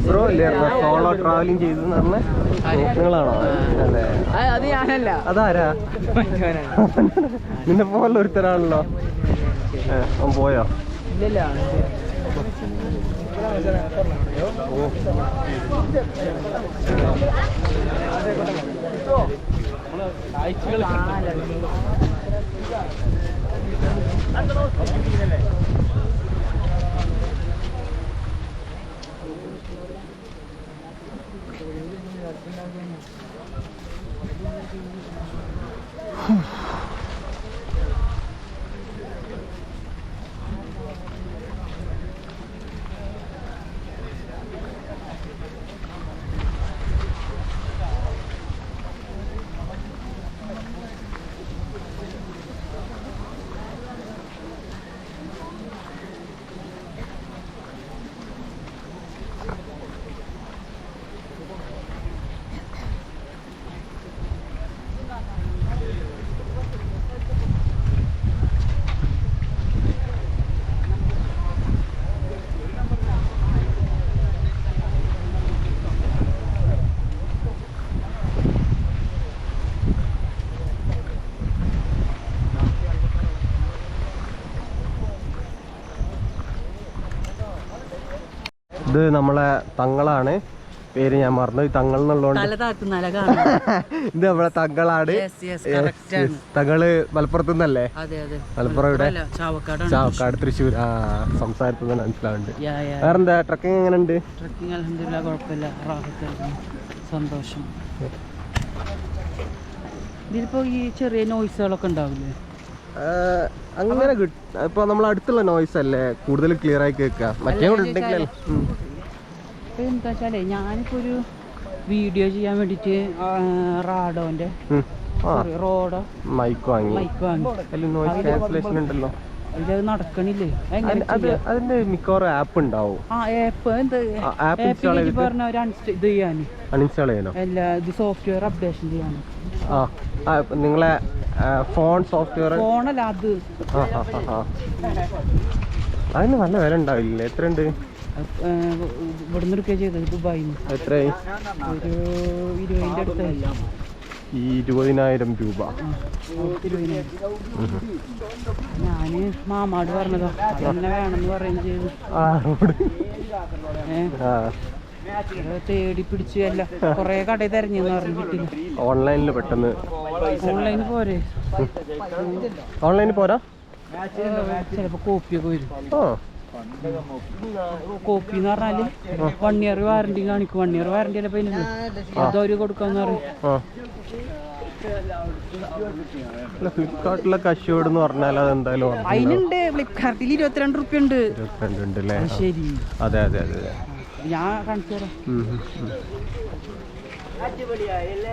Bro ഇല്ലായിരുന്നോ solo travelling ചെയ്തെന്ന് പറഞ്ഞ നിങ്ങളാണോ? അല്ലേ, അത് ഞാനല്ല. അതാരാ? നിന്നെ പോലെ ഒരുത്തരാണല്ലോ. പോയോ? ഇല്ലല്ല. ഇത് നമ്മളെ തങ്ങളാണ്, പേര് ഞാൻ മറന്നു. തങ്ങൾ എന്നുള്ളതുകൊണ്ട് ഇത് നമ്മളെ തങ്ങളാണ്. തങ്ങള് മലപ്പുറത്തു നിന്നല്ലേ? മലപ്പുറം ഇവിടെ ചാവക്കാട്, തൃശ്ശൂർ. സംസാരത്തിൽ നിന്ന് മനസ്സിലാവുന്നുണ്ട്. വേറെന്താ, ട്രക്കിംഗ് എങ്ങനെ ഉണ്ട്? സന്തോഷം. ഇതിലിപ്പോ ഈ ചെറിയ നോയ്സുകളൊക്കെ ഉണ്ടാവില്ലേ? അങ്ങനെ ഇപ്പൊ നമ്മൾ അടുത്തുള്ള നോയ്സ് അല്ലേ കൂടുതൽ ക്ലിയർ ആയി കേൾക്കുക. മറ്റേ ഉണ്ടെങ്കിൽ എന്താ വെച്ചാലേ ഞാനിപ്പോ ഒരു വീഡിയോ ചെയ്യാൻ വേണ്ടിട്ട് റാഡോന്റെ റോഡോ മൈക്ക് വാങ്ങി നോയ്സ് ക്യാൻസലേഷൻ ഉണ്ടല്ലോ. ഇത് നടക്കണില്ലേ? അതിന്റെ മിക്കവാറും ആപ്പ് ഉണ്ടാവും. അൺഇൻസ്റ്റാൾ ചെയ്യാനോ? അല്ല, ഇത് സോഫ്റ്റ്വെയർ അപ്ഡേഷൻ ചെയ്യാനോ? നിങ്ങളെ ഫോൺ സോഫ്റ്റ്വെയർ ഫോണല്ല അത്. അതിന് നല്ല വില ഉണ്ടാവില്ലേ? എത്രയുണ്ട്? ഇവിടുന്ന് എടുക്കുകയാണ് ചെയ്തത്, ദുബായിന്ന്. എത്രയായി? ഒരു 20ന്റെ അടുത്തായി. 20,000 രൂപ. ഞാന് മാമാട് പറഞ്ഞതാ തന്നെ വേണമെന്ന് പറയുകയും ചെയ്തു. തേടി പിടിച്ചു അല്ല, കൊറേ കടയിൽ തെരഞ്ഞെന്ന് പറഞ്ഞു കിട്ടില്ല. ഓൺലൈനിൽ പെട്ടെന്ന് ഓൺലൈന് പോരെ? ഓൺലൈനിൽ പോരാ, ചിലപ്പോ കോപ്പിയൊക്കെ വരും. കോപ്പി എന്ന് പറഞ്ഞാല് 1 ഇയർ വാറണ്ടി കാണിക്കും. 1 ഇയർ വാറണ്ടി അല്ല, പിന്നെ അതവര് കൊടുക്കാന്ന് പറയും. ഫ്ലിപ്കാർട്ടിലൊക്കെ അഷ്യൂർഡ് എന്ന് പറഞ്ഞാൽ അതെന്തായാലും അതിനുണ്ട്. ഫ്ലിപ്കാർട്ടിൽ 22 റുപ്യ ഉണ്ട്. 22 ഉണ്ട് അല്ലേ? ശരി. അതെ അതെ അതെ, ഞാൻ കാണിച്ചു തരാം.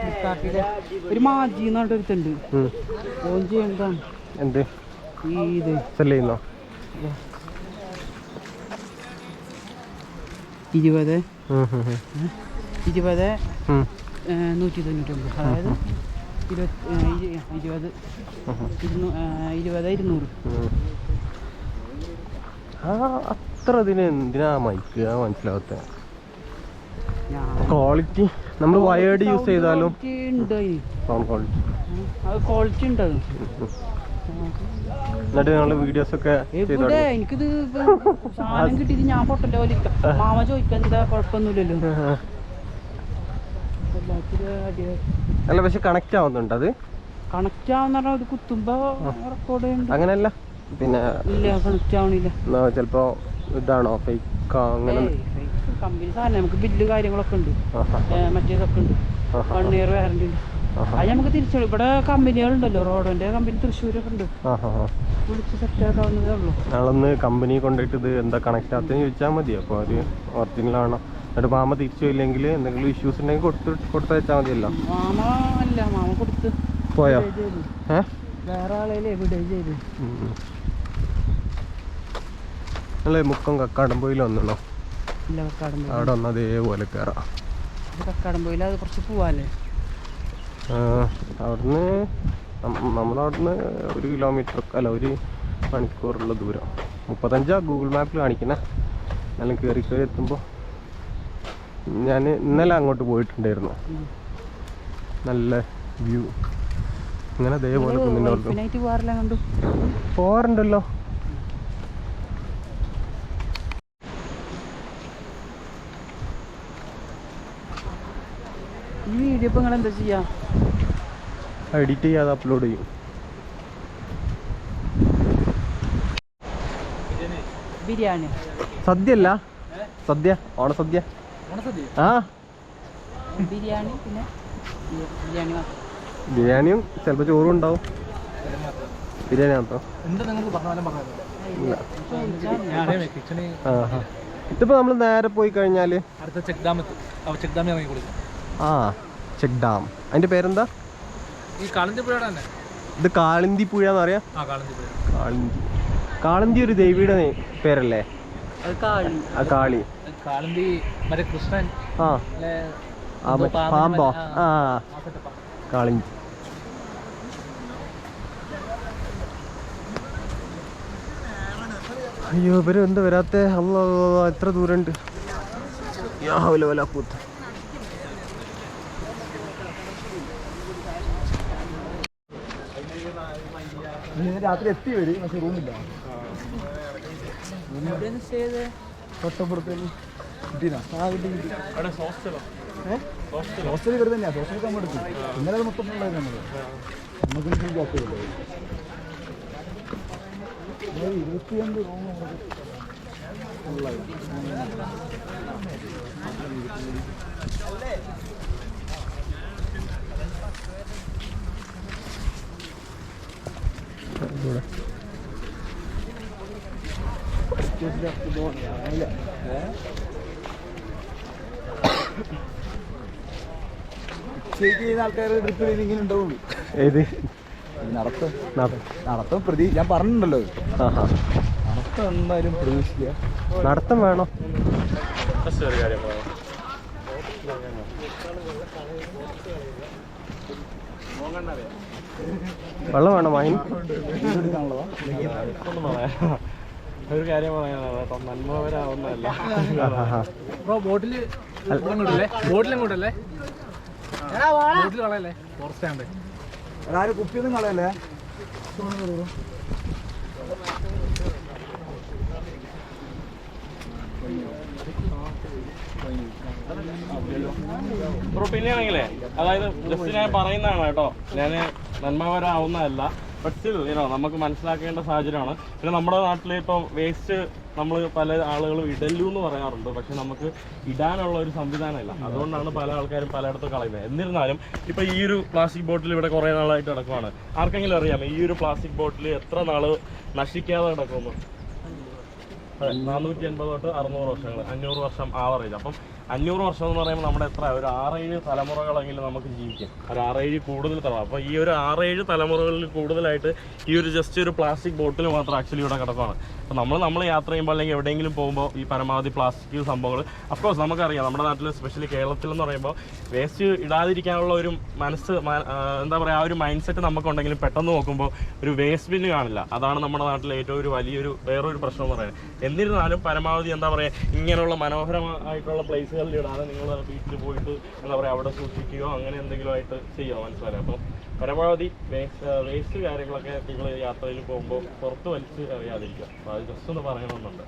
ഫ്ലിപ്കാർട്ടിലെ ഒരു മാജി എന്ന് പറഞ്ഞിട്ട് ഒരുത്തുണ്ട്. ഓൺ ചെയ്യേണ്ടതാണ്. എന്ത് ഇത് സെല് ചെയ്യുന്നോ? 20 199. അതായത് 20 200. അത്ര ഇതിന് എന്തിനാ മൈക്ക് മനസ്സിലാവാത്ത? ക്വാളിറ്റി നമ്മൾ വയേർഡ് യൂസ് ചെയ്താലും സൗണ്ട് ക്വാളിറ്റി ഉണ്ട്. എന്നിട്ട് ഞങ്ങള് വീഡിയോസ് ഒക്കെ എനിക്കിത് സാധനം കിട്ടിയിട്ട് ഞാൻ പൊട്ടന്റെ പോലെ മാമ ചോദിക്കാൻ എന്താ കുഴപ്പമൊന്നുമില്ലല്ലോ. അല്ല, പക്ഷെ കണക്ട് ആവുന്നുണ്ട്. അത് കണക്ട് ആവുന്ന പറഞ്ഞാൽ അത് കുത്തുമ്പോ റെക്കോർഡ് അങ്ങനെയല്ല, പിന്നെ ഇല്ല, കണക്ട് ആവണില്ല. ചിലപ്പോ ഇതാണോ ഫേക്ക്? അങ്ങനെ കമ്പനി സാധനം നമുക്ക് ബില്ല് കാര്യങ്ങളൊക്കെ ഉണ്ട്, മറ്റേതൊക്കെ ഉണ്ട്. 1 ഇയർ വാറണ്ടി ഉണ്ട്. അത് നമുക്ക് തിരിച്ചു. ഇവിടെ കമ്പനികളുണ്ടല്ലോ, റോഡോന്റെ കമ്പനി തൃശ്ശൂരൊക്കെ ഉണ്ട്. വിളിച്ച് സെറ്റ് ആക്കാവുന്നതേ ഉള്ളൂ. ഞങ്ങളൊന്ന് കമ്പനി കൊണ്ടുപോയിട്ട് ഇത് എന്താ കണക്ട് ആകത്തെന്ന് ചോദിച്ചാൽ മതി. അപ്പോൾ ഒരു ഒറിജിനലാണോ? എന്നിട്ട് മാമ തിരിച്ചു ഇല്ലെങ്കിൽ എന്തെങ്കിലും ഇഷ്യൂസ് ഉണ്ടെങ്കിൽ കൊടുത്തു വെച്ചാൽ മതിയല്ലോ. മാമ കൊടുത്ത് പോയോ? വേറെ ആളെ എവിടെ ചെയ്ത് നിങ്ങള് മുക്കം കക്കാടംപൊയിൽ വന്നോ? ഇല്ല, കക്കാടംപൊയിൽ അവിടെ വന്ന് അതേപോലെ കയറാം. കക്കാടംപൊയിൽ അത് കുറച്ച് പോവാല്ലേ? അവിടുന്ന് നമ്മളവിടുന്ന് 1 കിലോമീറ്റർ അല്ല 1 മണിക്കൂറുള്ള ദൂരം. 35 ഗൂഗിൾ മാപ്പിൽ കാണിക്കണേ. നല്ല കയറി എത്തുമ്പോൾ ഞാൻ ഇന്നലെ അങ്ങോട്ട് പോയിട്ടുണ്ടായിരുന്നു. നല്ല വ്യൂ ഇങ്ങനെ അതേപോലെ പോകാറുണ്ടല്ലോ. ഈ വീഡിയോ ഇപ്പൊ നിങ്ങൾ എന്താ ചെയ്യാ? എഡിറ്റ് ചെയ്യാതെ അപ്ലോഡ് ചെയ്യും. ബിരിയാണി സദ്യ അല്ല, സദ്യ, ഓണസദ്യ. ആ ബിരിയാണി, പിന്നെ ബിരിയാണി മാത്രം. ബിരിയാണിയും ചിലപ്പോൾ ചോറും ഉണ്ടാവും. ബിരിയാണി മാത്രം. ഇതിപ്പോ നമ്മൾ നേരെ പോയി കഴിഞ്ഞാല് ആ ചെക്ക് ഡാം. അതിന്റെ പേരെന്താ? ഇത് കാളിന്തി പുഴ എന്ന് പറയാ. കാളിന്തി ഒരു ദേവിയുടെ പേരല്ലേ? കാളി കൃഷ്ണൻ പാമ്പോ? ആ കാളിന്തി. അയ്യോ ഇവര് എന്താ വരാത്ത? അല്ലോ എത്ര ദൂരമുണ്ട്. കൂത്ത് രാത്രി എത്തി വരും, പക്ഷെ റൂമില്ല. തൊട്ടപ്പുറത്ത് ഹോസ്റ്റലിൽ വെറുതെ തന്നെയാണ്. ഹോസ്റ്റലിൽ നമ്മൾ എടുത്തു. ഇന്നലെ അത് മൊത്തം ഉണ്ടായിരുന്നു. നമ്മൾ നമുക്ക് 25 റൂം ആൾക്കാർ ട്രിപ്പ് ഇങ്ങനെ ഉണ്ടാവുള്ളൂ. ഏത് നടത്തം ഞാൻ പറഞ്ഞിട്ടുണ്ടല്ലോ. നടത്തം എന്തായാലും പ്രതീക്ഷിക്കുക. നടത്തം വേണം. വെള്ളം വേണം. മൈൻ ഒരു കാര്യം പറയാനാണ് കേട്ടോ, നന്മവരാവുന്നതല്ല. ബോട്ടിലെങ്ങോട്ടല്ലേ കളയല്ലേ? ഫോറസ്റ്റ് ആണ്ട് ആരും കുപ്പിയൊന്നും കളയല്ലേ? പിന്നെ ആണെങ്കിലേ, അതായത് ജസ്റ്റ് ഞാൻ പറയുന്നതാണ് കേട്ടോ, ഞാൻ നന്മവരാവുന്നതല്ല. ബട്ട് സ്റ്റിൽ നമുക്ക് മനസ്സിലാക്കേണ്ട സാഹചര്യമാണ്. പിന്നെ നമ്മുടെ നാട്ടിൽ ഇപ്പോൾ വേസ്റ്റ് നമ്മൾ പല ആളുകളും ഇടല്ലു എന്ന് പറയാറുണ്ട്. പക്ഷെ നമുക്ക് ഇടാനുള്ള ഒരു സംവിധാനമില്ല. അതുകൊണ്ടാണ് പല ആൾക്കാരും പലയിടത്തും കളയുന്നത്. എന്നിരുന്നാലും ഇപ്പോൾ ഈ ഒരു പ്ലാസ്റ്റിക് ബോട്ടിൽ ഇവിടെ കുറേ നാളായിട്ട് കിടക്കുവാണ്. ആർക്കെങ്കിലും അറിയാമോ ഈ ഒരു പ്ലാസ്റ്റിക് ബോട്ടിൽ എത്ര നാൾ നശിക്കാതെ കിടക്കുമെന്ന്? 480 തൊട്ട് 600 വർഷങ്ങൾ, 500 വർഷം ആവറേജ്. അപ്പം 500 വർഷം എന്ന് പറയുമ്പോൾ നമ്മുടെ എത്ര ഒരു 6-7 തലമുറകളെങ്കിലും നമുക്ക് ജീവിക്കാം. ഒരു 6-7 കൂടുതൽ തലമുറ. അപ്പോൾ ഈ ഒരു 6-7 തലമുറകളിൽ കൂടുതലായിട്ട് ഈ ഒരു ജസ്റ്റ് ഒരു പ്ലാസ്റ്റിക് ബോട്ടിൽ മാത്രം ആക്ച്വലി ഇവിടെ കിടക്കുകയാണ്. അപ്പോൾ നമ്മൾ യാത്ര ചെയ്യുമ്പോൾ അല്ലെങ്കിൽ എവിടെയെങ്കിലും പോകുമ്പോൾ ഈ പരമാവധി പ്ലാസ്റ്റിക് സംഭവങ്ങൾ അഫ്കോഴ്സ് നമുക്കറിയാം. നമ്മുടെ നാട്ടിൽ സ്പെഷ്യലി കേരളത്തിൽ എന്ന് പറയുമ്പോൾ വേസ്റ്റ് ഇടാതിരിക്കാനുള്ള ഒരു മനസ്സ്, എന്താ പറയുക, ആ ഒരു മൈൻഡ് സെറ്റ് നമുക്കുണ്ടെങ്കിലും പെട്ടെന്ന് നോക്കുമ്പോൾ ഒരു വേസ്റ്റ് ബിന്ന് കാണില്ല. അതാണ് നമ്മുടെ നാട്ടിലെ ഏറ്റവും ഒരു വലിയൊരു വേറൊരു പ്രശ്നം എന്ന് പറയുന്നത്. എന്നിരുന്നാലും പരമാവധി എന്താ പറയുക, ഇങ്ങനെയുള്ള മനോഹരമായിട്ടുള്ള പ്ലേസുകളിൽ ഇടാതെ നിങ്ങൾ ബീച്ചിൽ പോയിട്ട് എന്താ പറയുക അവിടെ സൂക്ഷിക്കുകയോ അങ്ങനെ എന്തെങ്കിലും ആയിട്ട് ചെയ്യുമോ? മനസ്സിലായി. അപ്പം പരമാവധി വേസ്റ്റ് കാര്യങ്ങളൊക്കെ നിങ്ങൾ യാത്രയിൽ പോകുമ്പോൾ പുറത്ത് വലിച്ച് അറിയാതിരിക്കുക. അപ്പോൾ അത് ജസ്റ്റ് ഒന്ന് പറയണമെന്നുണ്ട്.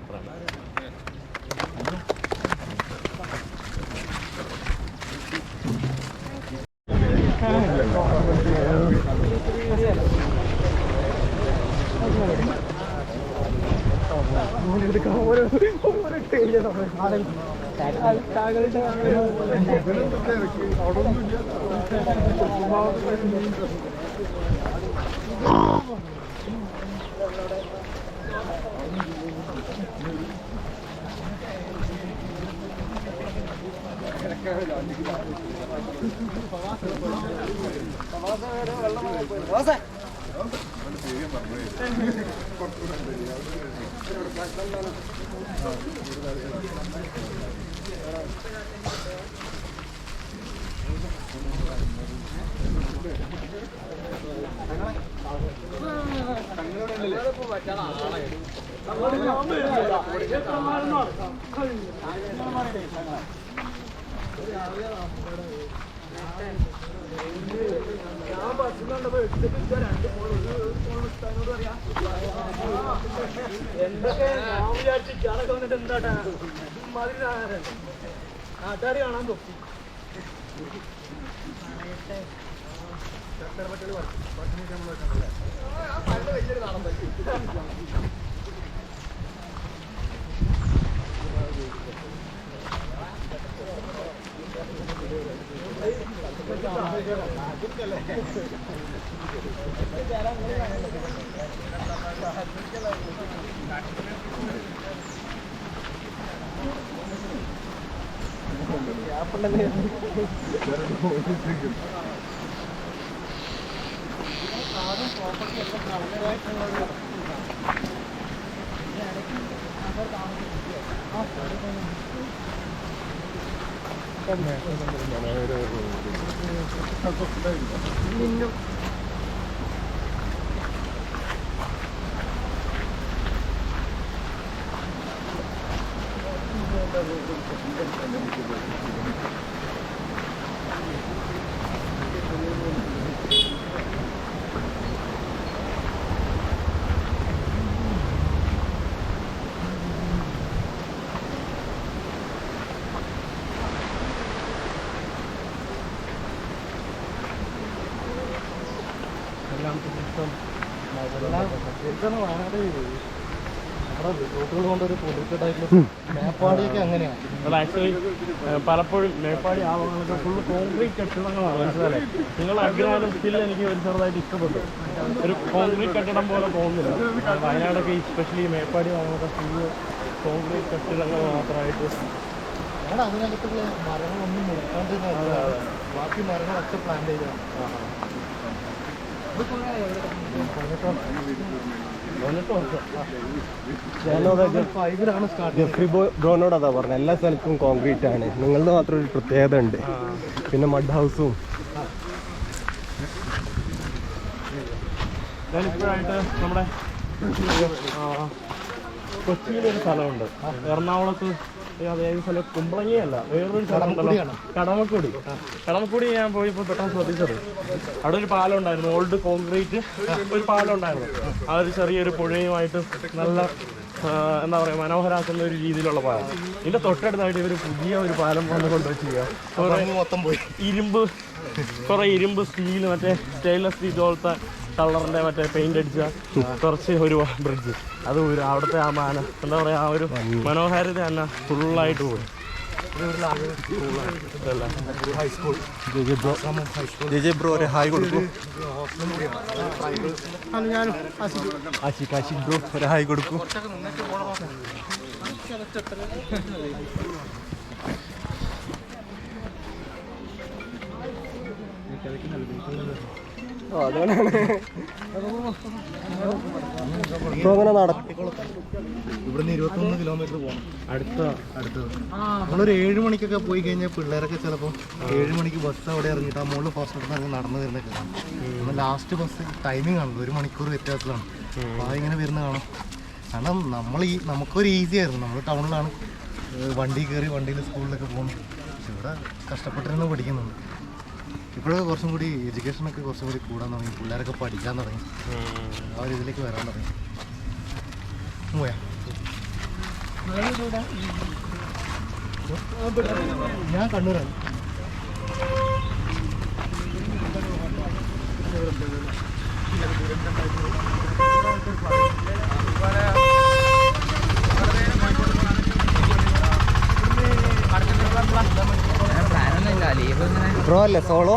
എന്തൊക്കെ ഞാൻ വിചാരിച്ചു വന്നിട്ട് എന്താട്ടാ നാട്ടുകാർ കാണാൻ തൊപ്പി വലിയൊരു കാണാൻ പറ്റും. മേപ്പാടിയൊക്കെ അങ്ങനെയാണ്. അത് ആക്ച്വലി പലപ്പോഴും മേപ്പാടി ആ ഭാഗങ്ങളൊക്കെ ഫുള്ള് കോൺക്രീറ്റ് കെട്ടിടങ്ങളാണ്. മനസ്സിലായി? നിങ്ങൾ അഗ്രഹാരം സ്റ്റിൽ എനിക്ക് ഒരു ചെറുതായിട്ട് ഇഷ്ടപ്പെട്ടു. ഒരു കോൺക്രീറ്റ് കെട്ടിടം പോലെ തോന്നുന്നില്ല. വയനാടൊക്കെ എസ്പെഷ്യലി മേപ്പാടി ഭാഗങ്ങളൊക്കെ ഫുള്ള് കോൺക്രീറ്റ് കെട്ടിടങ്ങൾ മാത്രമായിട്ട്. ഞങ്ങൾ അതിനകത്തുള്ള മരങ്ങളൊന്നും മുറിക്കാണ്ട് ബാക്കി മരങ്ങളൊക്കെ പ്ലാൻ ചെയ്തതാണ്. ബ്രോനോട് അതാ പറഞ്ഞത്, എല്ലാ സ്ഥലത്തും കോൺക്രീറ്റ് ആണ്, നിങ്ങളുടെ മാത്രം ഒരു പ്രത്യേകത ഉണ്ട്. പിന്നെ മഡ് ഹൗസും ഞാനിപ്പോഴായിട്ട് നമ്മുടെ കൊച്ചിയിലൊരു സ്ഥലമുണ്ട്, എറണാകുളത്ത് അതേത് സ്ഥലം കുമ്പളങ്ങിയല്ല, വേറൊരു സ്ഥലമുണ്ടല്ലോ, കടമക്കുടി. കടമക്കുടി ഞാൻ പോയപ്പോൾ പെട്ടെന്ന് ശ്രദ്ധിച്ചത് അവിടെ ഒരു പാലം ഉണ്ടായിരുന്നു, ഓൾഡ് കോൺക്രീറ്റ് ഒരു പാലം ഉണ്ടായിരുന്നു. ആ ഒരു ചെറിയൊരു പുഴയുമായിട്ട് നല്ല എന്താ പറയുക മനോഹരാക്കുന്ന ഒരു രീതിയിലുള്ള പാലം. ഇതിൻ്റെ തൊട്ടടുത്തായിട്ട് ഇവർ പുതിയ ഒരു പാലം വന്ന് കൊണ്ടുവച്ചിരിക്കുക. മൊത്തം പോയി കുറേ ഇരുമ്പ് സ്റ്റീൽ, മറ്റേ സ്റ്റെയിൻലെസ് സ്റ്റീൽ പോലത്തെ കളറിൻ്റെ മറ്റേ പെയിൻ്റ് അടിച്ച കുറച്ച് ഒരു ബ്രിഡ്ജ്, അത് അവിടുത്തെ ആ എന്താ പറയുക ആ ഒരു മനോഹാരിത തന്നെ ഫുള്ളായിട്ട് പോയി. ബ്രോ ഒരു ഹായ് കൊടുക്കൂ. ബ്രോ ഒരു ഹായ് കൊടുക്കൂ. ഇവിടുന്ന് 21 കിലോമീറ്റർ പോകണം. അടുത്തത് നമ്മളൊരു 7 മണിക്കൊക്കെ പോയി കഴിഞ്ഞാൽ പിള്ളേരൊക്കെ ചിലപ്പോൾ 7 മണിക്ക് ബസ് അവിടെ ഇറങ്ങിയിട്ട് ആ മുകളിൽ ഫസ്റ്റ് നടന്നു വരുന്നൊക്കെ കാണാം. നമ്മൾ ലാസ്റ്റ് ബസ് ടൈമിംഗ് ആണല്ലോ, 1 മണിക്കൂർ വ്യത്യാസമാണ്. അപ്പോൾ അതിങ്ങനെ വരുന്ന കാണാം. കാരണം നമുക്കൊരു ഈസി ആയിരുന്നു, നമ്മൾ ടൗണിലാണ് വണ്ടി കയറി വണ്ടിയിൽ സ്കൂളിലൊക്കെ പോകുന്നു. ഇവിടെ കഷ്ടപ്പെട്ടിരുന്ന് പഠിക്കുന്നുണ്ട്. ഇപ്പോഴൊക്കെ കുറച്ചും കൂടി എഡ്യൂക്കേഷനൊക്കെ കുറച്ചും കൂടി കൂടാൻ തുടങ്ങി, പിള്ളേരൊക്കെ പഠിക്കാൻ തുടങ്ങി, ആ ഒരു ഇതിലേക്ക് വരാൻ തുടങ്ങി. പോയാ ഞാൻ കണ്ണൂരാണ്. ബ്രോ അല്ലേ സോളോ?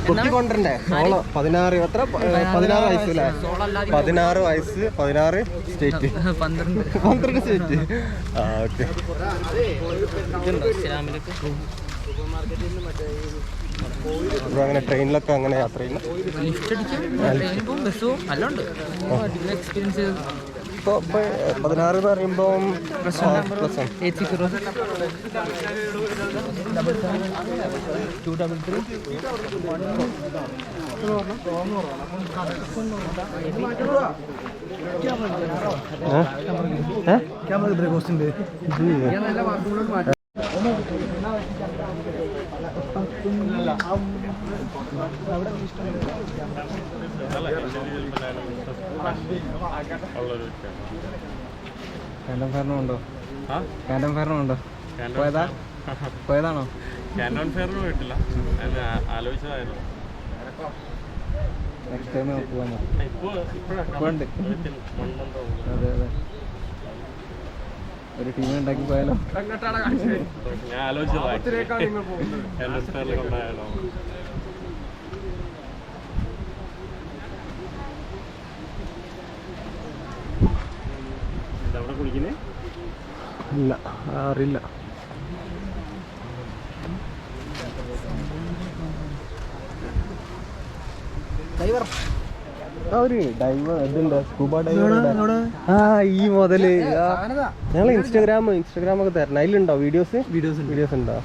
കുട്ടി കൊണ്ടേ സോളോ 16 വയസ്സല്ലേ? 16 വയസ്സ് 16 സ്റ്റേറ്റ് 12 സ്റ്റേറ്റ്. ആ ഓക്കെ. ബ്രോ അങ്ങനെ ട്രെയിനിലൊക്കെ അങ്ങനെ യാത്ര ചെയ്യുന്നു? ഇപ്പോൾ 16 എന്ന് പറയുമ്പോൾ പ്ലസ് 1 ഉണ്ടോ? കാൻഡം ഫെയറിനും ഉണ്ടോ? പോയതാണോ? കാൻഡോൺ ഫെയറിന് പോയിട്ടില്ല, ആലോചിച്ചതായിരുന്നു. നെക്സ്റ്റ് ടൈം പോകാൻ മതി. അതെ അതെ, ഒരു ടീം ഉണ്ടാക്കി പോയാലോ? ഞാൻ ആലോചിച്ചതായിരുന്നു കൊണ്ടായാലോ. അവിടെ കുളിക്കുന്നേ ഇല്ല, അറിയില്ല. ഒരു ഡൈവർ ഇതുണ്ട്, സ്കൂബ ഡൈവർ. ആ ഈ മുതല് ഞങ്ങൾ ഇൻസ്റ്റാഗ്രാമൊക്കെ തരണം. അതിലുണ്ടോ വീഡിയോസ് ഉണ്ടോ?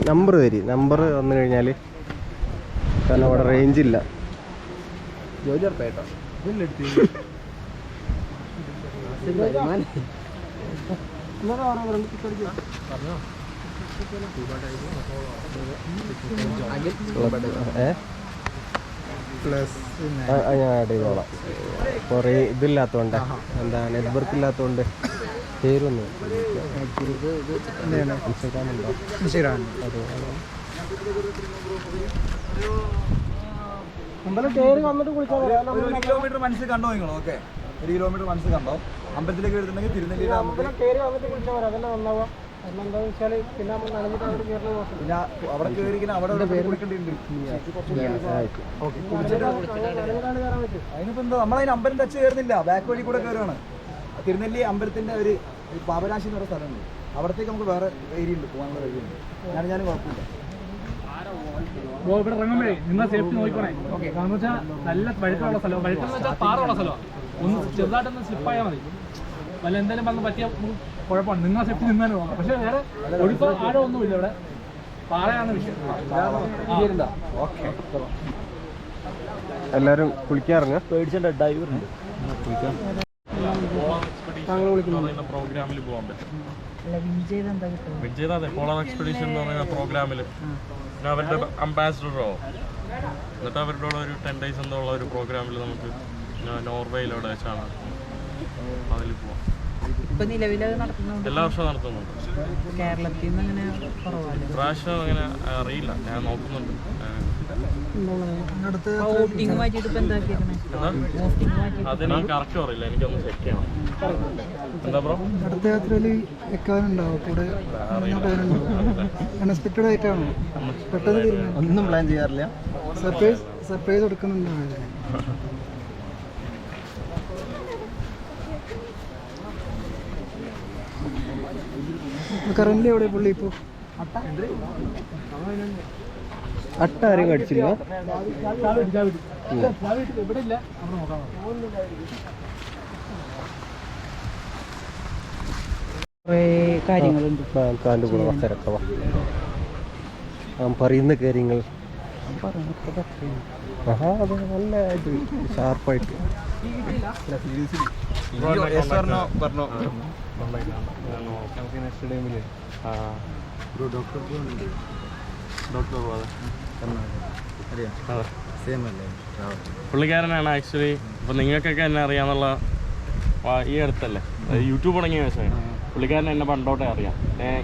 നമ്പർ തരി, നമ്പർ വന്നു കഴിഞ്ഞാൽ, കാരണം അവിടെ റേഞ്ച് ഇല്ല. ഞാൻ ആഡ് ചെയ്തോളാം. കുറേ ഇതില്ലാത്തതുകൊണ്ട്, എന്താ നെറ്റ്വർക്ക് ഇല്ലാത്തതുകൊണ്ട് പേരൊന്നും. ഇൻസ്റ്റാഗ്രാം ഉണ്ടോ? അതെ. 1 കിലോമീറ്റർ മനസ്സിൽ കണ്ടോ നിങ്ങൾ? ഓക്കെ, 1 കിലോമീറ്റർ മനസ്സിൽ കണ്ടോ? അമ്പലത്തിലേക്ക് വരുന്നുണ്ടെങ്കിൽ തിരുനെല്ലി നമുക്ക് പിന്നെ അവിടെ കയറി അവിടെ കുളിക്കേണ്ടിട്ടുണ്ട്. അതിനിപ്പോ എന്താ, നമ്മളതിന് അമ്പലം ടച്ച് കയറുന്നില്ല, ബാക്ക് വഴി കൂടെ കയറുകയാണ്. തിരുനെല്ലി അമ്പലത്തിന്റെ ഒരു പാപനാശി എന്ന് പറയുന്ന സ്ഥലമുണ്ട്, അവിടത്തേക്ക് നമുക്ക് വേറെ ഏരിയ ഉണ്ട്, പോകാനുള്ള വഴിയുണ്ട്. ഞാൻ കുഴപ്പമില്ല. ഇവിടെ ഇറങ്ങുമ്പോഴേ നിങ്ങൾ സേഫ്റ്റി നോക്കിക്കോണേ. കാരണം വെച്ചാൽ നല്ല വഴുക്കുള്ള സ്ഥലം, വഴുക്കെന്ന് വെച്ചാൽ പാറയുള്ള സ്ഥലമാണ്. ഒന്ന് ചെറുതായിട്ടൊന്ന് സ്ലിപ്പായാൽ മതി, വല്ല എന്തായാലും വന്ന് പറ്റിയ കുഴപ്പമാണ്. നിങ്ങൾ സേഫ്റ്റി നിന്നാലും നോക്കാം. പക്ഷേ വേറെ ഒഴുക്കോ ആഴോ ഒന്നുമില്ല, ഇവിടെ പാറയാണ് വിഷയം. എല്ലാവരും കുളിക്കാറുണ്ട്. പേടിച്ചേണ്ട ഡൈവറുണ്ട് പ്രോഗ്രാമിൽ പോകാൻ പറ്റും. വിജയ് അതെ, പോളാർ എക്സ്പെഡീഷൻ എന്ന് പറയുന്ന പ്രോഗ്രാമിൽ അവരുടെ അംബാസിഡറോ, എന്നിട്ട് അവരുടെ ഒരു 10 days എന്തോ ഉള്ള ഒരു പ്രോഗ്രാമിൽ നമുക്ക് നോർവേയിലൂടെ വെച്ചാണ് അതിൽ പോവാം. എല്ലാ വർഷവും നടത്തുന്നുണ്ട്. കേരളത്തിൽ നിന്ന് അങ്ങനെ കുറവാണ്. പ്രാവശ്യം അങ്ങനെ അറിയില്ല, ഞാൻ നോക്കുന്നുണ്ട്. അതെനിക്ക് കറക്റ്റ് അറിയില്ല, എനിക്കൊന്ന് ചെക്ക് ചെയ്യണം. എന്താ ബ്രോ? അടുത്ത യാത്രയിൽ എക്കാനുണ്ടാവും കൂടെ? അൺഎക്സ്പെക്റ്റഡ് ആയിട്ടാണോ? പെട്ടെന്ന് തീരുമാനം? ഒന്നും പ്ലാൻ ചെയ്യാറില്ല. സർപ്രൈസ് കൊടുക്കുന്നുണ്ടോ? കറന്റ് എവിടെ പുള്ളി ഇപ്പോൾ? അട്ട ആരെയും കടിച്ചില്ല. കുറേ കാര്യങ്ങളുണ്ട്. കാൻ്റെ കൂടെ വസ്ത്രക്കവ പറയുന്ന കാര്യങ്ങൾ. അത് നല്ല ഇത് ഷാർപ്പായിട്ട് പറഞ്ഞോ. നെക്സ്റ്റ് ടൈമിൽ പുള്ളിക്കാരനാണ് ആക്ച്വലി. ഇപ്പം നിങ്ങൾക്കൊക്കെ എന്നെ അറിയാന്നുള്ള ഈ അടുത്തല്ലേ യൂട്യൂബ് തുടങ്ങിയ ശേഷം പുള്ളിക്കാരൻ എന്നെ പണ്ടോട്ടേ അറിയാം.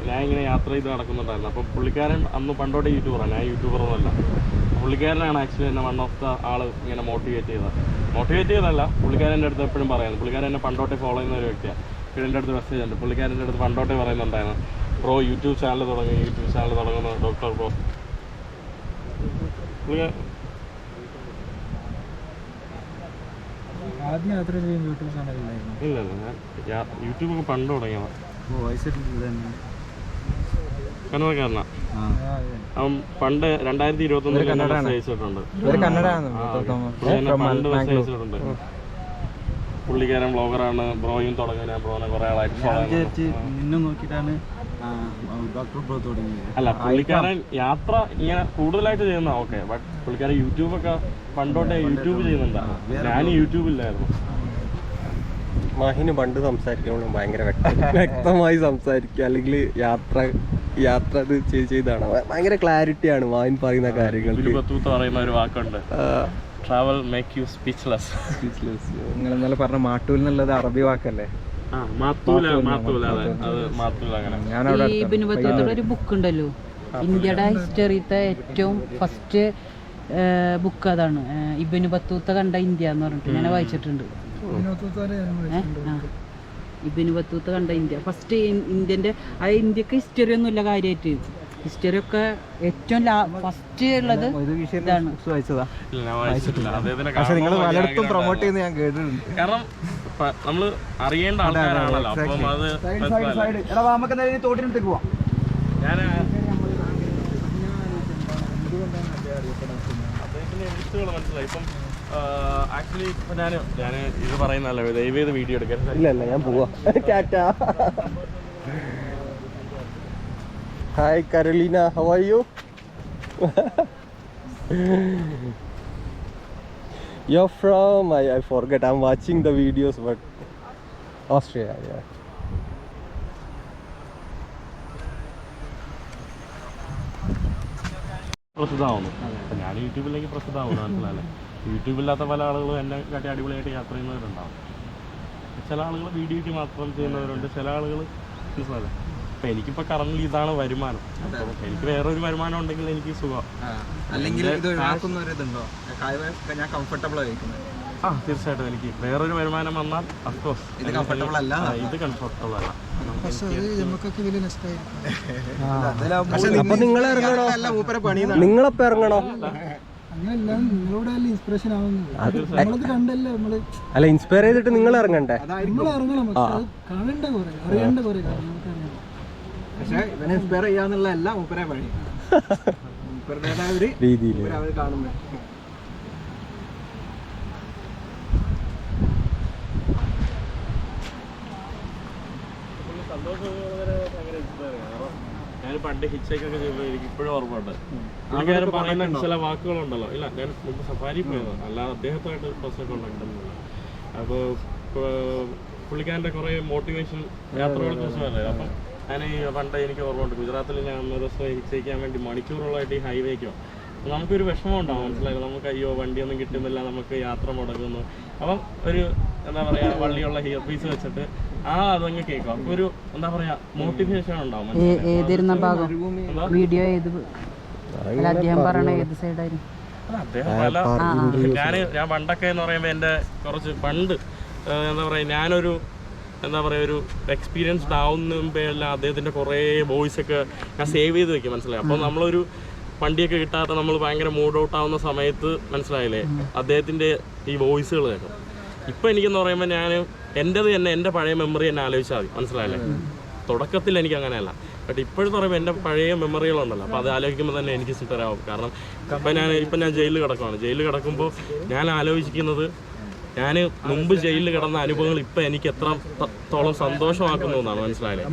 ഞാൻ ഇങ്ങനെ യാത്ര ചെയ്ത് നടക്കുന്നുണ്ടായിരുന്നു. അപ്പം പുള്ളിക്കാരൻ അന്ന് പണ്ടോട്ടെ യൂട്യൂബറാണ്, ഞാൻ യൂട്യൂബറൊന്നുമല്ല. പുള്ളിക്കാരനാണ് ആക്ച്വലി എന്നെ വൺ ഓഫ് ദ ആൾ ഇങ്ങനെ മോട്ടിവേറ്റ് ചെയ്തതല്ല. പുള്ളിക്കാരൻ എൻ്റെ അടുത്ത് എപ്പോഴും പറയുന്നത്, പുള്ളിക്കാരൻ എന്നെ പണ്ടോട്ടെ ഫോളോ ചെയ്യുന്ന ഒരു വ്യക്തിയാണ്. പിന്നെ എൻ്റെ അടുത്ത് മെസ്സേജ് ഉണ്ട്, പുള്ളിക്കാരൻ്റെ അടുത്ത് പണ്ടോട്ടേ പറയുന്നുണ്ടായിരുന്നു, ബ്രോ യൂട്യൂബ് ചാനൽ തുടങ്ങുന്ന ഡോക്ടർ ബ്രോ. ആദ്യം യാത്ര ചെയ്യുന്ന യൂട്യൂബ് ചാനലിലായിരുന്നു? ഇല്ല, ഞാൻ യൂട്യൂബൊക്കെ പണ്ട് തുടങ്ങിയതാണ്. കന്നഡക്കാരനാ അവൻ. പണ്ട് 2021 മെസ്സേജ് അയച്ചിട്ടുണ്ട്. പണ്ട് മെസ്സേജ് അയച്ചിട്ടുണ്ട്. പുള്ളിക്കാരൻ ബ്ലോഗറാണ്, ബ്രോയും തുടങ്ങി. ഞാൻ ബ്രോനെ കുറെ ആളായിട്ട് follow ചെയ്യുന്നു. നിന്നെ നോക്കിയിട്ടാണ് ഡോക്ടർ ബ്രോ തുടങ്ങിയത്. അല്ല, പുള്ളിക്കാരൻ യാത്ര ഇങ്ങനെ കൂടുതലായിട്ട് ചെയ്യുന്ന ഓക്കെ, ബട്ട് പുള്ളിക്കാരൻ യൂട്യൂബൊക്കെ പണ്ടോട്ടെ യൂട്യൂബ് ചെയ്യുന്നുണ്ടാണ്. ഞാൻ യൂട്യൂബില്ലായിരുന്നു. മാഹിന് പണ്ട് സംസാരിക്കുമ്പോഴും ഭയങ്കര വ്യക്തമായി സംസാരിക്കുക, അല്ലെങ്കിൽ യാത്ര ഇത് ചെയ്താണ് ഭയങ്കര ക്ലാരിറ്റിയാണ് മാഹിൻ പറയുന്ന കാര്യങ്ങൾ. പറയുന്ന ഒരു വാക്കുണ്ട്, ട്രാവൽ മേക്ക് യു സ്പീച്ച്ലെസ്. നിങ്ങൾ ഇന്നലെ പറഞ്ഞ മാട്ടൂൽ എന്നുള്ളത് അറബി വാക്കല്ലേ? ഈ ഇബ്നു ബത്തൂത്തയുടെ ഒരു ബുക്ക് ഉണ്ടല്ലോ, ഇന്ത്യയുടെ ഹിസ്റ്ററിത്തെ ഏറ്റവും ഫസ്റ്റ് ബുക്ക് അതാണ്, ഇബ്നു ബത്തൂത്ത കണ്ട ഇന്ത്യ എന്ന് പറഞ്ഞിട്ട് ഞാൻ വായിച്ചിട്ടുണ്ട്. ഇബ്നു ബത്തൂത്ത കണ്ട ഇന്ത്യ ഫസ്റ്റ് ഇന്ത്യൻ്റെ, അത് ഇന്ത്യക്ക് ഹിസ്റ്ററി ഒന്നും ഇല്ല കാര്യമായിട്ട്. ഹിസ്റ്ററി ഒക്കെ ഏറ്റവും ഫസ്റ്റ് ഉള്ളത് ഇതാണ്. പക്ഷെ നിങ്ങൾ പലയിടത്തും പ്രൊമോട്ട് ചെയ്യുന്ന ഞാൻ കേട്ടിട്ടുണ്ട്. കാരണം നമ്മള് അറിയേണ്ട ആൾക്കാരാണല്ലോ, അപ്പം അത് തോട്ടിനടുത്തേക്ക് പോവാം. ഞാൻ അദ്ദേഹത്തിന്റെ എഴുത്തുകൾ മനസ്സിലായി. ഇപ്പം ആക്ച്വലി ഇപ്പൊ ഞാൻ ഇത് പറയുന്നല്ലോ, ദയവേത് വീഡിയോ എടുക്കാൻ. ഇല്ല ഞാൻ പോവാ. Tata. Hi Carolina, how are you? You're from, I forget, I'm watching the videos, but Austria, yeah. പ്രസിദ്ധമാവുന്നു. ഞാൻ യൂട്യൂബിലേക്ക് പ്രസിദ്ധമാവുന്നു, മനസ്സിലായല്ലേ? യൂട്യൂബില്ലാത്ത പല ആളുകളും എന്നെ കാട്ടി അടിപൊളിയായിട്ട് യാത്ര ചെയ്യുന്നവരുണ്ടാവും. ചില ആളുകൾ വീഡിയോയ്ക്ക് മാത്രം ചെയ്യുന്നവരുണ്ട്, ചില ആളുകൾ മനസ്സിലായല്ലേ? അപ്പം എനിക്കിപ്പോൾ കറന്റ് ഇതാണ് വരുമാനം. അപ്പം എനിക്ക് വേറൊരു വരുമാനം ഉണ്ടെങ്കിൽ എനിക്ക് സുഖം. അല്ലെങ്കിൽ ഞാൻ കംഫർട്ടബിൾ ആയിരിക്കുന്നത്. തീർച്ചയായിട്ടും എനിക്ക് വേറൊരു വരുമാനം വന്നാൽ അഫ്കോഴ്സ് ഇത് കംഫർട്ടബിൾ അല്ല. ഇത് കംഫർട്ടബിൾ അല്ല. അപ്പൊ നിങ്ങൾ ഇറങ്ങണോ? നിങ്ങളപ്പോ ഇറങ്ങണോ? അല്ല, ഇൻസ്പയർ ചെയ്തിട്ട് നിങ്ങൾ ഇറങ്ങണ്ടേ? പക്ഷെ ഇവനെ ഇൻസ്പയർ ചെയ്യാന്നുള്ളതല്ല മൂപ്പരെ പണി. മൂപ്പരുടേതായ ഒരു രീതിയിൽ കാണുമ്പോൾ ഞാൻ പണ്ട് ഹിച്ചേക്കൊക്കെ ചെയ്യുമ്പോൾ എനിക്ക് ഇപ്പോഴും ഓർമ്മയുണ്ട്. പുള്ളിക്കാരൻ പറയുന്ന ചില വാക്കുകളുണ്ടല്ലോ. ഇല്ല, ഞാൻ മുമ്പ് സഫാരി പോയത്, അല്ലാതെ അദ്ദേഹത്തായിട്ട് പേഴ്സണൽ കോണ്ടാക്ട് ഒന്നുമില്ല. അപ്പോൾ പുള്ളിക്കാരൻ്റെ കുറേ മോട്ടിവേഷൻ യാത്രകളെ കുറിച്ച് പറയുന്നത്. അപ്പം ഞാൻ പണ്ട് എനിക്ക് ഓർമ്മയുണ്ട്, ഗുജറാത്തിൽ ഞാൻ ഒരു ദിവസം ഹിച്ചേക്കാൻ വേണ്ടി മണിക്കൂറുകളായിട്ട് ഈ ഹൈവേക്കോ നമുക്കൊരു വിഷമം ഉണ്ടാവും, മനസ്സിലായത്? നമുക്ക് അയ്യോ വണ്ടിയൊന്നും കിട്ടുന്നില്ല, നമുക്ക് യാത്ര മുടങ്ങുന്നു. അപ്പം ഒരു എന്താ പറയുക, വള്ളിയുള്ള ഹിയർ പീസ് വെച്ചിട്ട് അതങ്ങ് കേൾക്കും. അപ്പൊ ഒരു എന്താ പറയാ മോട്ടിവേഷൻ ഉണ്ടാവും. വീഡിയോ അദ്ദേഹം പറയണ ഏത് സൈഡായിരുന്നു? അദ്ദേഹം പല ഞാൻ പണ്ടൊക്കെ എന്ന് പറയുമ്പോൾ എൻ്റെ കുറച്ച് പണ്ട് എന്താ പറയുക, ഞാനൊരു എന്താ പറയുക ഒരു എക്സ്പീരിയൻസ്ഡ് ആവുന്ന മുമ്പെല്ലാം അദ്ദേഹത്തിൻ്റെ കുറേ വോയിസൊക്കെ ഞാൻ സേവ് ചെയ്ത് വെക്കും, മനസ്സിലായി? അപ്പോൾ നമ്മളൊരു വണ്ടിയൊക്കെ കിട്ടാത്ത നമ്മൾ ഭയങ്കര മൂഡ് ഔട്ട് ആവുന്ന സമയത്ത്, മനസ്സിലായില്ലേ, അദ്ദേഹത്തിൻ്റെ ഈ വോയിസുകൾ കേൾക്കും. ഇപ്പം എനിക്കെന്ന് പറയുമ്പോൾ ഞാൻ എൻ്റെത് തന്നെ എൻ്റെ പഴയ മെമ്മറി തന്നെ ആലോചിച്ചാൽ മതി, മനസ്സിലായില്ലേ? തുടക്കത്തിൽ എനിക്ക് അങ്ങനെയല്ല, ബട്ട് ഇപ്പോഴെന്ന് പറയുമ്പോൾ എൻ്റെ പഴയ മെമ്മറികളുണ്ടല്ലോ, അപ്പോൾ അത് ആലോചിക്കുമ്പോൾ തന്നെ എനിക്ക് സിറ്ററാവും. കാരണം ഇപ്പം ഞാൻ ജയിലിൽ കിടക്കുവാണ്. ജയിലിൽ കിടക്കുമ്പോൾ ഞാൻ ആലോചിക്കുന്നത്, ഞാൻ മുമ്പ് ജയിലിൽ കിടന്ന അനുഭവങ്ങൾ ഇപ്പം എനിക്ക് എത്രത്തോളം സന്തോഷമാക്കുന്നു എന്നാണ്, മനസ്സിലായില്ലേ?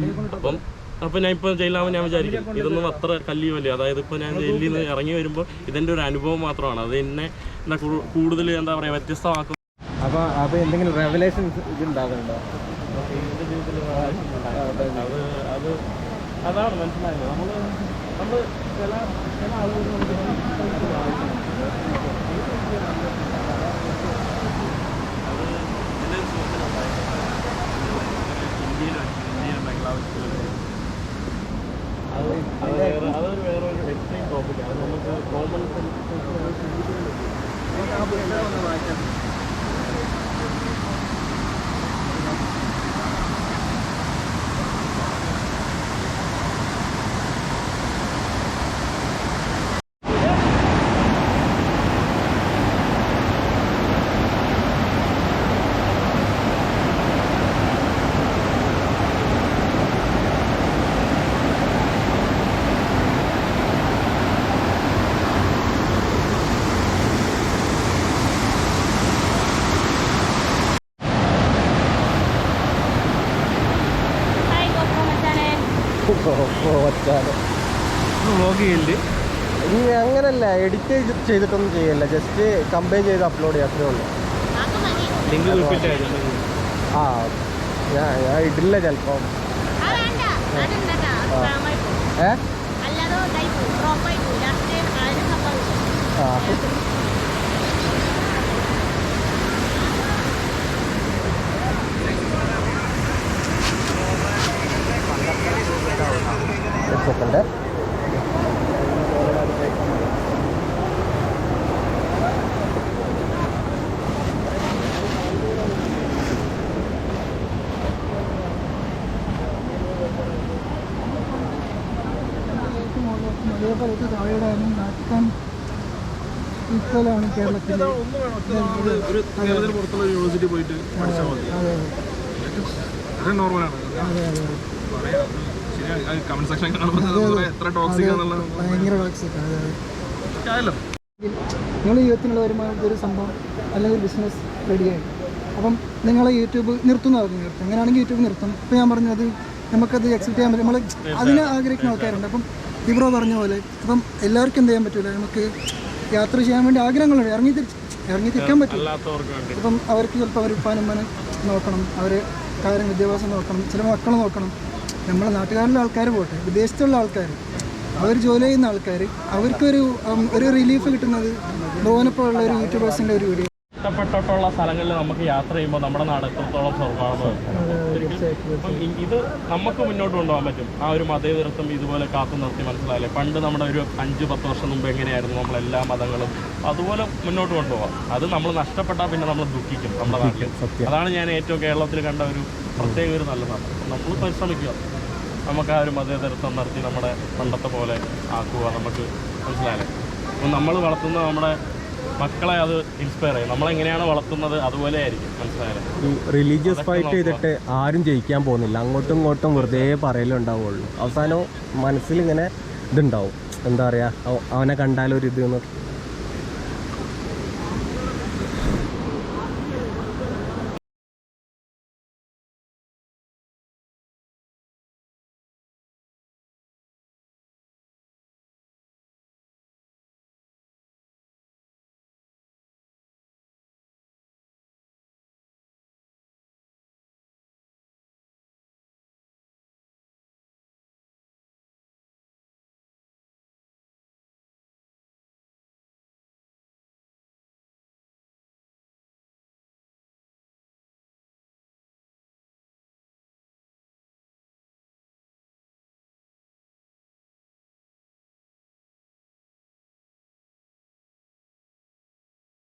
അപ്പം ഞാൻ ഇപ്പോൾ ജയിലാവുമ്പോൾ ഞാൻ വിചാരിക്കും ഇതൊന്നും അത്ര കല്ലിയല്ലേ. അതായത് ഇപ്പോൾ ഞാൻ ജയിലിൽ നിന്ന് ഇറങ്ങി വരുമ്പോൾ ഇതെൻ്റെ ഒരു അനുഭവം മാത്രമാണ്, അത് എന്നെ കൂടുതൽ എന്താ പറയുക വ്യത്യസ്തമാക്കും. അപ്പോൾ എന്തെങ്കിലും റെവലേഷൻസ് ഇതുണ്ടാകുന്നുണ്ടോ? അതാണ് മനസ്സിലായത്. നമ്മൾ ചില ആളുകൾ ഇന്ത്യയിലും ബംഗ്ലാദേശിലും അതൊരു വേറൊരു എക്സ്ട്രീം ടോപ്പിക്കാണ്. നമുക്ക് കോമൺ സെൻസ് വ്ളോഗ് ചെയ്യല്? ഇനി അങ്ങനല്ല, എഡിറ്റ് ചെയ്തിട്ടൊന്നും ചെയ്യല്ല, ജസ്റ്റ് കമ്പൈൻ ചെയ്ത് അപ്ലോഡ് ചെയ്യാം, അത്രേ ഉള്ളൂ. ലിങ്ക് ഗ്രൂപ്പിൻ്റെ ആ ഞാൻ ഇടില്ല ചിലപ്പോ. ഏ ആ സെക്കൻഡ്. താഴെയാണ് നാട്ടിക്കാൻ ഈക്വലാണ് കേരളത്തിൽ. ഒരു കേരളത്തിന് പുറത്തുള്ള യൂണിവേഴ്സിറ്റി പോയിട്ട് പഠിച്ചാൽ മതി. അതെ അത് നോർമലാണ്. അതെ അതെ ശരിയാണ്. കമന്റ് സെക്ഷൻ കാണുമ്പോൾ എത്ര ടോക്സിക് എന്നുള്ളത് ഭയങ്കര ടോക്സിക്. അതെ ആയല്ലോ. നിങ്ങൾ യൂത്തിനുള്ള വരുമാനം ഒരു സംഭവം അല്ലെങ്കിൽ ബിസിനസ് റെഡിയായി, അപ്പം നിങ്ങളെ യൂട്യൂബ് നിർത്തുന്ന പറഞ്ഞു നിർത്തും. അങ്ങനെയാണെങ്കിൽ യൂട്യൂബ് നിർത്തും. ഇപ്പോൾ ഞാൻ പറഞ്ഞത് നമുക്കത് അക്സെപ്റ്റ് ചെയ്യാൻ പറ്റും. നമ്മൾ അതിനെ ആഗ്രഹിക്കുന്ന ആൾക്കാരുണ്ട്. അപ്പം ഇബ്രോ പറഞ്ഞ പോലെ അപ്പം എല്ലാവർക്കും എന്ത് ചെയ്യാൻ പറ്റില്ല. നമുക്ക് യാത്ര ചെയ്യാൻ വേണ്ടി ആഗ്രഹങ്ങളുണ്ട്, ഇറങ്ങി തിരിക്കാൻ പറ്റില്ല. അപ്പം അവർക്ക് ചിലപ്പോൾ അവർ ഉപ്പാനമ്മനെ നോക്കണം, അവർ കാര്യം വിദ്യാഭ്യാസം നോക്കണം, ചില മക്കളെ നോക്കണം. നമ്മളെ നാട്ടുകാരിലെ ആൾക്കാർ പോട്ടെ, വിദേശത്തുള്ള ആൾക്കാർ, അവർ ജോലി ചെയ്യുന്ന ആൾക്കാർ, അവർക്കൊരു റിലീഫ് കിട്ടുന്നത് ബ്രോനെപ്പോലുള്ള ഒരു യൂട്യൂബേഴ്സിൻ്റെ ഒരു വീഡിയോ. ഇഷ്ടപ്പെട്ടിട്ടുള്ള സ്ഥലങ്ങളിൽ നമുക്ക് യാത്ര ചെയ്യുമ്പോൾ നമ്മുടെ നാട് എത്രത്തോളം സ്വർഗ്ഗമാണെന്ന് അപ്പം ഇത് നമുക്ക് മുന്നോട്ട് കൊണ്ടുപോകാൻ പറ്റും. ആ ഒരു മതേതരത്വം ഇതുപോലെ കാത്തു നിർത്തി മനസ്സിലായില്ലേ. പണ്ട് നമ്മുടെ ഒരു 5-10 വർഷം മുമ്പ് എങ്ങനെയായിരുന്നു നമ്മളെല്ലാ മതങ്ങളും, അതുപോലെ മുന്നോട്ട് കൊണ്ടുപോകാം. അത് നമ്മൾ നഷ്ടപ്പെട്ടാൽ പിന്നെ നമ്മൾ ദുഃഖിക്കും നമ്മുടെ നാട്ടിൽ. അതാണ് ഞാൻ ഏറ്റവും കേരളത്തിൽ കണ്ട ഒരു പ്രത്യേക ഒരു നല്ലതാണ്. നമ്മൾ പരിശ്രമിക്കുക, നമുക്ക് ആ ഒരു മതേതരത്വം നടത്തി നമ്മുടെ പണ്ടത്തെ പോലെ ആക്കുക. നമുക്ക് മനസ്സിലായില്ലേ. അപ്പം നമ്മൾ വളർത്തുന്ന നമ്മുടെ മക്കളെ അത് ഇൻസ്പയർ ചെയ്യും. നമ്മളെങ്ങനെയാണ് വളർത്തുന്നത് അതുപോലെ ആയിരിക്കും. മനസ്സിലായാലും ഈ റിലീജിയസ് ഫൈറ്റ് ചെയ്തിട്ട് ആരും ജയിക്കാൻ പോകുന്നില്ല. അങ്ങോട്ടും ഇങ്ങോട്ടും വെറുതെ പറയലുണ്ടാവുള്ളൂ. അവസാനം മനസ്സിലിങ്ങനെ ഇതുണ്ടാവും, എന്താ പറയുക, അവനെ കണ്ടാലൊരു ഇത്